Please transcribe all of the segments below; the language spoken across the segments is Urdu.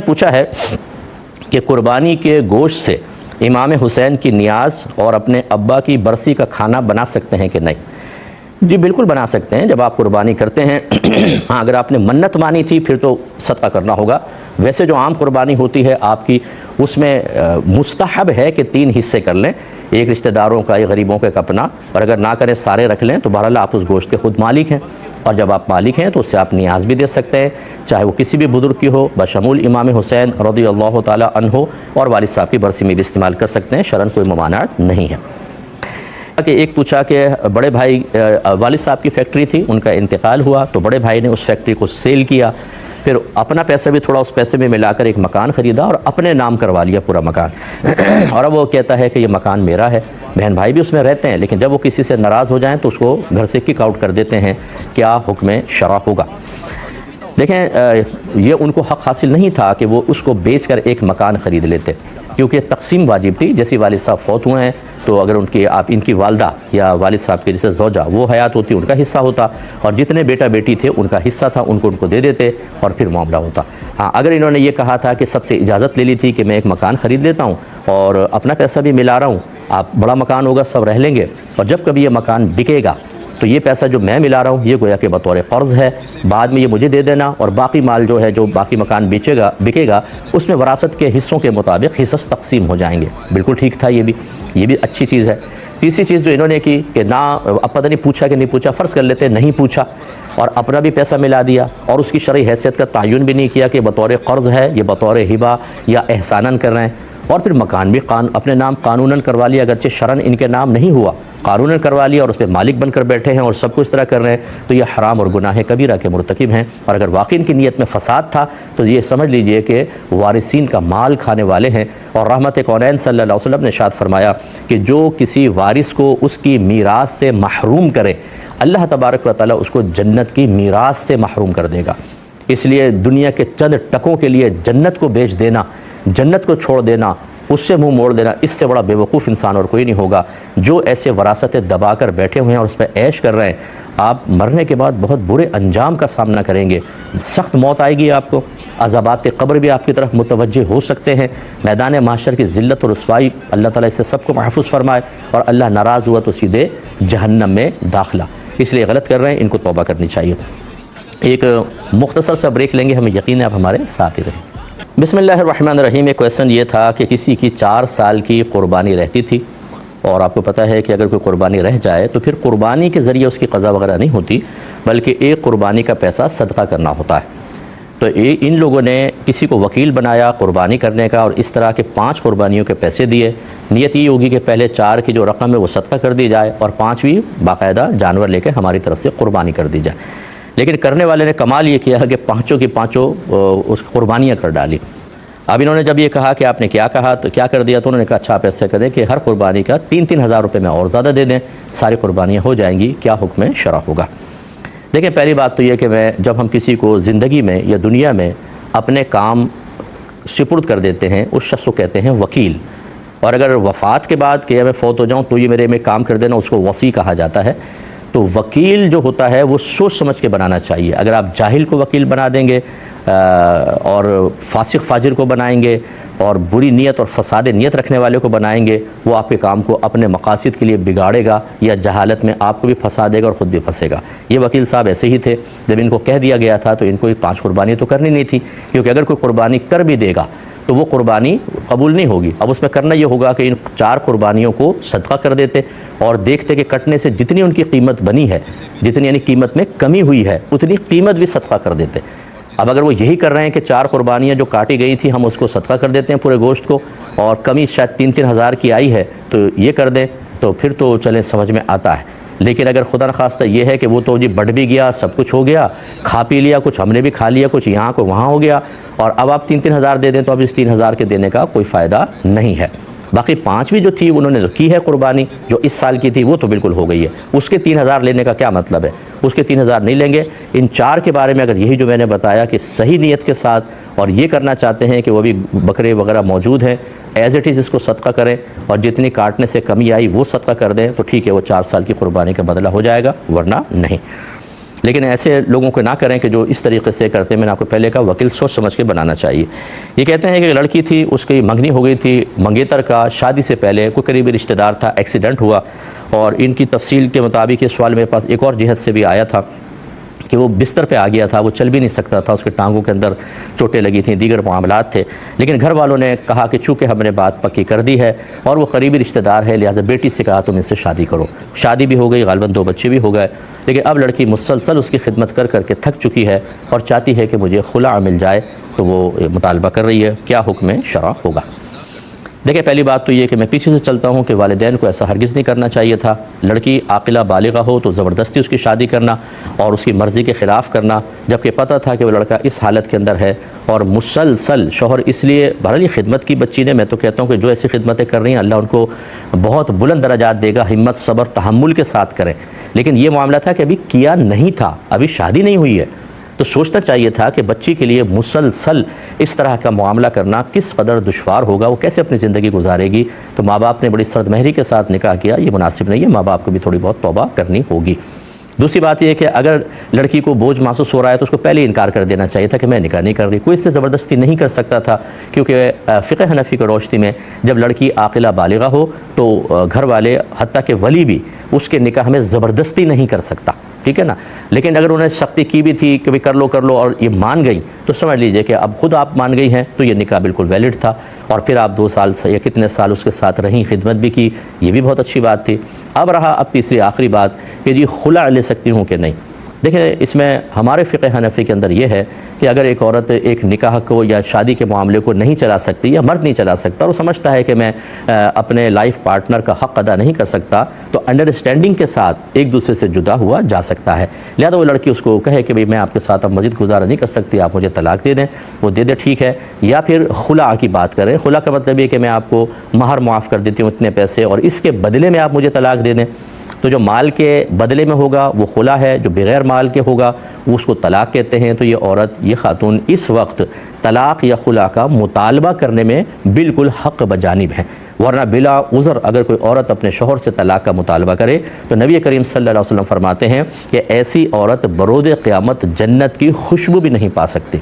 پوچھا ہے کہ قربانی کے گوشت سے امام حسین کی نیاز اور اپنے ابا کی برسی کا کھانا بنا سکتے ہیں کہ نہیں؟ جی بالکل بنا سکتے ہیں. جب آپ قربانی کرتے ہیں ہاں اگر آپ نے منت مانی تھی پھر تو صدقہ کرنا ہوگا. ویسے جو عام قربانی ہوتی ہے آپ کی اس میں مستحب ہے کہ 3 حصے کر لیں، ایک رشتہ داروں کا، ایک غریبوں کا، ایک اپنا، اور اگر نہ کریں سارے رکھ لیں تو بہرحال آپ اس گوشت کے خود مالک ہیں. اور جب آپ مالک ہیں تو اس سے آپ نیاز بھی دے سکتے ہیں، چاہے وہ کسی بھی بزرگ کی ہو، بشمول امام حسین رضی اللہ تعالی عنہ، اور والد صاحب کی برسی میں بھی استعمال کر سکتے ہیں، شرعاً کوئی ممانعت نہیں ہے. کہ ایک پوچھا کہ بڑے بھائی والد صاحب کی فیکٹری تھی، ان کا انتقال ہوا تو بڑے بھائی نے اس فیکٹری کو سیل کیا، پھر اپنا پیسہ بھی تھوڑا اس پیسے میں ملا کر ایک مکان خریدا اور اپنے نام کروا لیا پورا مکان. اور اب وہ کہتا ہے کہ یہ مکان میرا ہے. بہن بھائی بھی اس میں رہتے ہیں، لیکن جب وہ کسی سے ناراض ہو جائیں تو اس کو گھر سے کک آؤٹ کر دیتے ہیں. کیا حکم شرع ہوگا؟ دیکھیں یہ ان کو حق حاصل نہیں تھا کہ وہ اس کو بیچ کر ایک مکان خرید لیتے، کیونکہ تقسیم واجب تھی. جیسے والد صاحب فوت ہوئے ہیں تو اگر ان کی والدہ یا والد صاحب کے جیسے زوجہ وہ حیات ہوتی ان کا حصہ ہوتا، اور جتنے بیٹا بیٹی تھے ان کا حصہ تھا ان کو دے دیتے اور پھر معاملہ ہوتا. ہاں اگر انہوں نے یہ کہا تھا کہ سب سے اجازت لے لی تھی کہ میں ایک مکان خرید لیتا ہوں اور اپنا پیسہ بھی ملا رہا ہوں، آپ بڑا مکان ہوگا سب رہ لیں گے، اور جب کبھی یہ مکان بکے گا تو یہ پیسہ جو میں ملا رہا ہوں یہ گویا کہ بطور قرض ہے، بعد میں یہ مجھے دے دینا، اور باقی مال جو ہے جو باقی مکان بکے گا اس میں وراثت کے حصوں کے مطابق حصص تقسیم ہو جائیں گے. بالکل ٹھیک تھا، یہ بھی اچھی چیز ہے. تیسری چیز جو انہوں نے کی کہ نہ اب پتہ نہیں پوچھا کہ نہیں پوچھا، فرض کر لیتے نہیں پوچھا اور اپنا بھی پیسہ ملا دیا اور اس کی شرعی حیثیت کا تعین بھی نہیں کیا کہ بطور قرض ہے، یہ بطور ہبہ یا احساناً کر رہے ہیں، اور پھر مکان بھی اپنے نام قانوناً کروا لیا، اگرچہ شرعاً ان کے نام نہیں ہوا، قانوناً کروا لیا اور اس پہ مالک بن کر بیٹھے ہیں اور سب کو اس طرح کر رہے ہیں، تو یہ حرام اور گناہ کبیرہ کے مرتکب ہیں. اور اگر واقعی ان کی نیت میں فساد تھا تو یہ سمجھ لیجئے کہ وارثین کا مال کھانے والے ہیں. اور رحمت کونین صلی اللہ علیہ وسلم نے ارشاد فرمایا کہ جو کسی وارث کو اس کی میراث سے محروم کرے اللہ تبارک و تعالیٰ اس کو جنت کی میراث سے محروم کر دے گا. اس لیے دنیا کے چند ٹکوں کے لیے جنت کو بیچ دینا، جنت کو چھوڑ دینا، اس سے منہ موڑ دینا، اس سے بڑا بے وقوف انسان اور کوئی نہیں ہوگا. جو ایسے وراثتیں دبا کر بیٹھے ہوئے ہیں اور اس پہ عیش کر رہے ہیں، آپ مرنے کے بعد بہت برے انجام کا سامنا کریں گے. سخت موت آئے گی آپ کو، عذابات قبر بھی آپ کی طرف متوجہ ہو سکتے ہیں. میدان محشر کی ذلت اور رسوائی، اللہ تعالیٰ اس سے سب کو محفوظ فرمائے، اور اللہ ناراض ہوا تو سیدھے جہنم میں داخلہ. اس لیے غلط کر رہے ہیں، ان کو توبہ کرنی چاہیے. ایک مختصر سا بریک لیں گے، ہمیں یقین ہے آپ ہمارے ساتھ ہی رہیں. بسم اللہ الرحمن الرحیم. ایک کویسچن یہ تھا کہ کسی کی 4 سال کی قربانی رہتی تھی، اور آپ کو پتہ ہے کہ اگر کوئی قربانی رہ جائے تو پھر قربانی کے ذریعے اس کی قضا وغیرہ نہیں ہوتی، بلکہ ایک قربانی کا پیسہ صدقہ کرنا ہوتا ہے. تو ان لوگوں نے کسی کو وکیل بنایا قربانی کرنے کا، اور اس طرح کے 5 قربانیوں کے پیسے دیے. نیت یہ ہوگی کہ پہلے 4 کی جو رقم ہے وہ صدقہ کر دی جائے اور 5ویں باقاعدہ جانور لے کے ہماری طرف سے قربانی کر دی جائے. لیکن کرنے والے نے کمال یہ کیا کہ 5 کی 5 اس قربانیاں کر ڈالی. اب انہوں نے جب یہ کہا کہ آپ نے کیا کہا تو کیا کر دیا، تو انہوں نے کہا اچھا آپ ایسا کر دیں کہ ہر قربانی کا 3-3 ہزار روپے میں اور زیادہ دے دیں، ساری قربانیاں ہو جائیں گی. کیا حکم شرع ہوگا؟ دیکھیں پہلی بات تو یہ کہ جب ہم کسی کو زندگی میں یا دنیا میں اپنے کام سپرد کر دیتے ہیں اس شخص کو کہتے ہیں وکیل. اور اگر وفات کے بعد کہ میں فوت ہو جاؤں تو یہ میرے میں کام کر دینا، اس کو وصی کہا جاتا ہے. تو وکیل جو ہوتا ہے وہ سوچ سمجھ کے بنانا چاہیے. اگر آپ جاہل کو وکیل بنا دیں گے اور فاسق فاجر کو بنائیں گے اور بری نیت اور فساد نیت رکھنے والے کو بنائیں گے، وہ آپ کے کام کو اپنے مقاصد کے لیے بگاڑے گا یا جہالت میں آپ کو بھی پھنسا دے گا اور خود بھی پھنسے گا. یہ وکیل صاحب ایسے ہی تھے. جب ان کو کہہ دیا گیا تھا تو ان کو 5 قربانی تو کرنی نہیں تھی، کیونکہ اگر کوئی قربانی کر بھی دے گا تو وہ قربانی قبول نہیں ہوگی. اب اس میں کرنا یہ ہوگا کہ ان 4 قربانیوں کو صدقہ کر دیتے اور دیکھتے کہ کٹنے سے جتنی ان کی قیمت بنی ہے، جتنی یعنی قیمت میں کمی ہوئی ہے، اتنی قیمت بھی صدقہ کر دیتے. اب اگر وہ یہی کر رہے ہیں کہ 4 قربانیاں جو کاٹی گئی تھی ہم اس کو صدقہ کر دیتے ہیں پورے گوشت کو، اور کمی شاید 3-3 ہزار کی آئی ہے تو یہ کر دیں، تو پھر تو چلیں سمجھ میں آتا ہے. لیکن اگر خدا نخواستہ یہ ہے کہ وہ تو جی بڑھ بھی گیا، سب کچھ ہو گیا، کھا پی لیا، کچھ ہم نے بھی کھا لیا، کچھ یہاں کو وہاں ہو گیا، اور اب آپ 3-3 ہزار دے دیں تو اب اس 3 ہزار کے دینے کا کوئی فائدہ نہیں ہے. باقی 5ویں جو تھی انہوں نے کی ہے قربانی جو اس سال کی تھی وہ تو بالکل ہو گئی ہے. اس کے 3 ہزار لینے کا کیا مطلب ہے؟ اس کے 3 ہزار نہیں لیں گے. ان 4 کے بارے میں اگر یہی جو میں نے بتایا کہ صحیح نیت کے ساتھ اور یہ کرنا چاہتے ہیں کہ وہ بھی بکرے وغیرہ موجود ہیں، ایز اٹ از اس کو صدقہ کریں اور جتنی کاٹنے سے کمی آئی وہ صدقہ کر دیں تو ٹھیک ہے، وہ 4 سال کی قربانی کا بدلہ ہو جائے گا، ورنہ نہیں. لیکن ایسے لوگوں کو نہ کریں کہ جو اس طریقے سے کرتے ہیں. میں نے آپ کو پہلے کہا وکیل سوچ سمجھ کے بنانا چاہیے. یہ کہتے ہیں کہ ایک لڑکی تھی, اس کی منگنی ہو گئی تھی, منگیتر کا شادی سے پہلے کوئی قریبی رشتہ دار تھا, ایکسیڈنٹ ہوا, اور ان کی تفصیل کے مطابق یہ سوال میرے پاس ایک اور جہت سے بھی آیا تھا کہ وہ بستر پہ آ گیا تھا, وہ چل بھی نہیں سکتا تھا, اس کے ٹانگوں کے اندر چوٹیں لگی تھیں, دیگر معاملات تھے. لیکن گھر والوں نے کہا کہ چونکہ ہم نے بات پکی کر دی ہے اور وہ قریبی رشتہ دار ہے, لہٰذا بیٹی سے کہا تم اس سے شادی کرو. شادی بھی ہو گئی, غالباً 2 بچے بھی ہو گئے. لیکن اب لڑکی مسلسل اس کی خدمت کر کر کے تھک چکی ہے اور چاہتی ہے کہ مجھے خلع مل جائے, تو وہ مطالبہ کر رہی ہے. کیا حکم شرع ہوگا؟ دیکھیں, پہلی بات تو یہ کہ میں پیچھے سے چلتا ہوں کہ والدین کو ایسا ہرگز نہیں کرنا چاہیے تھا. لڑکی عاقلہ بالغہ ہو تو زبردستی اس کی شادی کرنا اور اس کی مرضی کے خلاف کرنا, جبکہ پتہ تھا کہ وہ لڑکا اس حالت کے اندر ہے, اور مسلسل شوہر اس لیے بہرحال یہ خدمت کی بچی نے, میں تو کہتا ہوں کہ جو ایسی خدمتیں کر رہی ہیں اللہ ان کو بہت بلند درجات دے گا, ہمت صبر تحمل کے ساتھ کریں. لیکن یہ معاملہ تھا کہ ابھی کیا نہیں تھا, ابھی شادی نہیں ہوئی ہے, تو سوچنا چاہیے تھا کہ بچی کے لیے مسلسل اس طرح کا معاملہ کرنا کس قدر دشوار ہوگا, وہ کیسے اپنی زندگی گزارے گی. تو ماں باپ نے بڑی سرد مہری کے ساتھ نکاح کیا, یہ مناسب نہیں ہے, ماں باپ کو بھی تھوڑی بہت توبہ کرنی ہوگی. دوسری بات یہ ہے کہ اگر لڑکی کو بوجھ محسوس ہو رہا ہے تو اس کو پہلے انکار کر دینا چاہیے تھا کہ میں نکاح نہیں کر رہی. کوئی اس سے زبردستی نہیں کر سکتا تھا, کیونکہ فقہ حنفی کی روشنی میں جب لڑکی عاقلہ بالغہ ہو تو گھر والے حتیٰ کہ ولی بھی اس کے نکاح میں زبردستی نہیں کر سکتا, ٹھیک ہے نا. لیکن اگر انہیں سختی کی بھی تھی کہ کر لو اور یہ مان گئی, تو سمجھ لیجئے کہ اب خود آپ مان گئی ہیں تو یہ نکاح بالکل ویلڈ تھا, اور پھر آپ 2 سال یا کتنے سال اس کے ساتھ رہیں, خدمت بھی کی, یہ بھی بہت اچھی بات تھی. اب تیسری آخری بات کہ جی خلع لے سکتی ہوں کہ نہیں. دیکھیں, اس میں ہمارے فقہ حنفی کے اندر یہ ہے کہ اگر ایک عورت ایک نکاح کو یا شادی کے معاملے کو نہیں چلا سکتی, یا مرد نہیں چلا سکتا, اور وہ سمجھتا ہے کہ میں اپنے لائف پارٹنر کا حق ادا نہیں کر سکتا, تو انڈرسٹینڈنگ کے ساتھ ایک دوسرے سے جدا ہوا جا سکتا ہے. لہذا وہ لڑکی اس کو کہے کہ میں آپ کے ساتھ اب مزید گزارا نہیں کر سکتی, آپ مجھے طلاق دے دیں, وہ دے دے, ٹھیک ہے. یا پھر خلع کی بات کریں. خلع کا مطلب یہ کہ میں آپ کو مہر معاف کر دیتی ہوں اتنے پیسے, اور اس کے بدلے میں آپ مجھے طلاق دے دیں. تو جو مال کے بدلے میں ہوگا وہ خلع ہے, جو بغیر مال کے ہوگا وہ اس کو طلاق کہتے ہیں. تو یہ عورت, یہ خاتون اس وقت طلاق یا خلع کا مطالبہ کرنے میں بالکل حق بجانب ہے, ورنہ بلا عذر اگر کوئی عورت اپنے شوہر سے طلاق کا مطالبہ کرے تو نبی کریم صلی اللہ علیہ وسلم فرماتے ہیں کہ ایسی عورت برود قیامت جنت کی خوشبو بھی نہیں پا سکتی.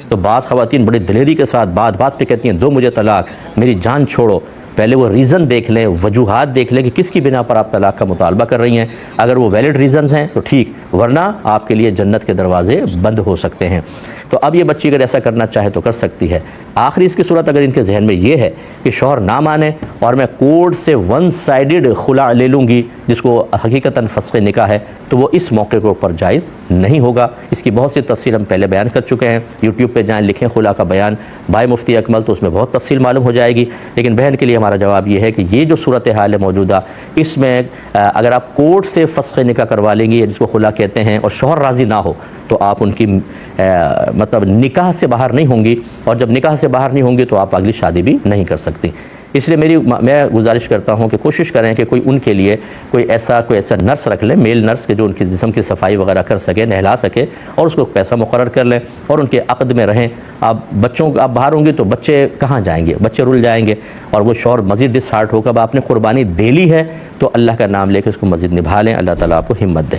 تو بعض خواتین بڑی دلیری کے ساتھ بات پہ کہتی ہیں دو مجھے طلاق, میری جان چھوڑو. پہلے وہ ریزن دیکھ لیں, وجوہات دیکھ لیں کہ کس کی بنا پر آپ طلاق کا مطالبہ کر رہی ہیں. اگر وہ ویلڈ ریزنز ہیں تو ٹھیک, ورنہ آپ کے لیے جنت کے دروازے بند ہو سکتے ہیں. تو اب یہ بچی اگر ایسا کرنا چاہے تو کر سکتی ہے. آخری اس کی صورت اگر ان کے ذہن میں یہ ہے کہ شوہر نہ مانے اور میں کورٹ سے 1 سائیڈڈ خلع لے لوں گی, جس کو حقیقتاً فسخ نکاح ہے, تو وہ اس موقع کے اوپر جائز نہیں ہوگا. اس کی بہت سی تفصیل ہم پہلے بیان کر چکے ہیں. یوٹیوب پہ جائیں, لکھیں خلع کا بیان بائے مفتی اکمل, تو اس میں بہت تفصیل معلوم ہو جائے گی. لیکن بہن کے لیے ہمارا جواب یہ ہے کہ یہ جو صورتحال ہے موجودہ, اس میں اگر آپ کورٹ سے فسخ نکاح کروا لیں گی, جس کو خلع کہتے ہیں, اور شوہر راضی نہ ہو, تو آپ ان کی مطلب نکاح سے باہر نہیں ہوں گی, اور جب نکاح سے باہر نہیں ہوں گی تو آپ اگلی شادی بھی نہیں کر سکتی. اس لیے میں گزارش کرتا ہوں کہ کوشش کریں کہ کوئی ان کے لیے کوئی ایسا نرس رکھ لیں, میل نرس, کہ جو ان کی جسم کی صفائی وغیرہ کر سکے, نہلا سکے, اور اس کو پیسہ مقرر کر لیں, اور ان کے عقد میں رہیں. آپ باہر ہوں گے تو بچے کہاں جائیں گے, بچے رل جائیں گے, اور وہ شوہر مزید ڈس ہارٹ ہوگا. اب آپ نے قربانی دے لی ہے تو اللہ کا نام لے کے اس کو مزید نبھا لیں. اللہ تعالیٰ آپ کو ہمت دے.